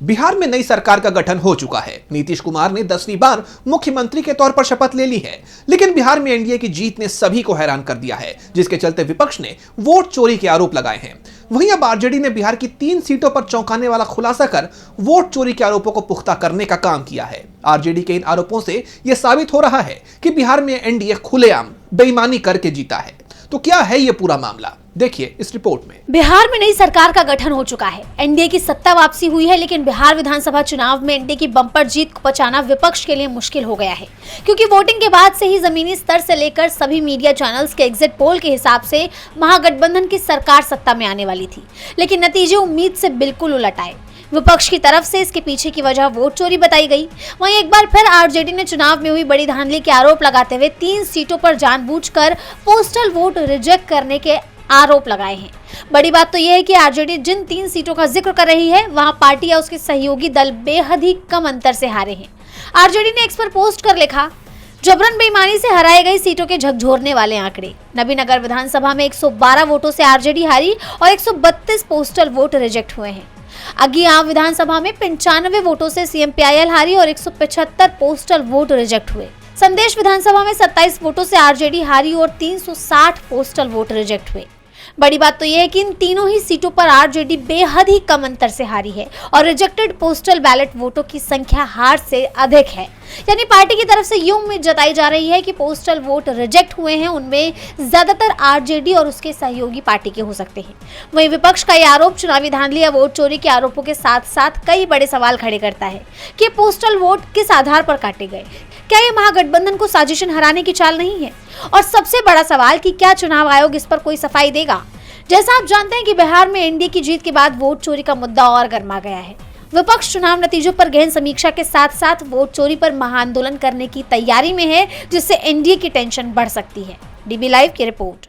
बिहार में नई सरकार का गठन हो चुका है। नीतीश कुमार ने 10वीं बार मुख्यमंत्री के तौर पर शपथ ले ली है, लेकिन बिहार में एनडीए की जीत ने सभी को हैरान कर दिया है, जिसके चलते विपक्ष ने वोट चोरी के आरोप लगाए हैं। वहीं अब आरजेडी ने बिहार की 3 सीटों पर चौंकाने वाला खुलासा कर वोट चोरी के आरोपों को पुख्ता करने का काम किया है। आरजेडी के इन आरोपों से यह साबित हो रहा है कि बिहार में एनडीए खुलेआम बेईमानी करके जीता है। तो क्या है ये पूरा मामला, देखिए इस रिपोर्ट में। बिहार में नई सरकार का गठन हो चुका है। एनडीए की सत्ता वापसी हुई है, लेकिन बिहार विधानसभा चुनाव में एनडीए की बम्पर जीत को बचाना विपक्ष के लिए मुश्किल हो गया है, क्योंकि वोटिंग के बाद से ही जमीनी स्तर से लेकर सभी मीडिया चैनल्स के एग्जिट पोल के हिसाब से महागठबंधन की सरकार सत्ता में आने वाली थी, लेकिन नतीजे उम्मीद से बिल्कुल उलट आए। विपक्ष की तरफ से इसके पीछे की वजह वोट चोरी बताई गई। वहीं एक बार फिर आरजेडी ने चुनाव में हुई बड़ी धांधली के आरोप लगाते हुए 3 सीटों पर जानबूझकर पोस्टल वोट रिजेक्ट करने के आरोप लगाए हैं। बड़ी बात तो यह है कि आरजेडी जिन 3 सीटों का जिक्र कर रही है, वहां पार्टी या उसके सहयोगी दल बेहद ही कम अंतर से हारे हैं। आरजेडी ने एक्स पर पोस्ट कर लिखा, जबरन बेईमानी से हराई गई सीटों के झकझोरने वाले आंकड़े। नबीनगर विधानसभा में 112 वोटों से आरजेडी हारी और 132 पोस्टल वोट रिजेक्ट हुए हैं। अगिआंव विधानसभा में 95 वोटों से सीएमपीआईएल हारी और 175 पोस्टल वोट रिजेक्ट हुए। संदेश विधानसभा में 27 वोटों से आरजेडी हारी और 360 पोस्टल वोट रिजेक्ट हुए। बड़ी बात तो यह है कि इन तीनों ही सीटों पर आरजेडी बेहद ही कम अंतर से हारी है और रिजेक्टेड पोस्टल बैलेट वोटों की संख्या हार से अधिक है। यानी पार्टी की तरफ से ये उम्मीद जताई जा रही है कि पोस्टल वोट रिजेक्ट हुए हैं उनमें ज्यादातर आरजेडी और उसके सहयोगी पार्टी के हो सकते हैं। वहीं विपक्ष का यह आरोप चुनावी धांधली या वोट चोरी के आरोपों के साथ साथ कई बड़े सवाल खड़े करता है कि पोस्टल वोट किस आधार पर काटे गए। क्या ये महागठबंधन को साजिशन हराने की चाल नहीं है? और सबसे बड़ा सवाल कि क्या चुनाव आयोग इस पर कोई सफाई देगा? जैसा आप जानते हैं कि बिहार में एनडीए की जीत के बाद वोट चोरी का मुद्दा और गर्मा गया है। विपक्ष चुनाव नतीजों पर गहन समीक्षा के साथ साथ वोट चोरी पर महाआंदोलन करने की तैयारी में है, जिससे एनडीए की टेंशन बढ़ सकती है। डीबी लाइव की रिपोर्ट।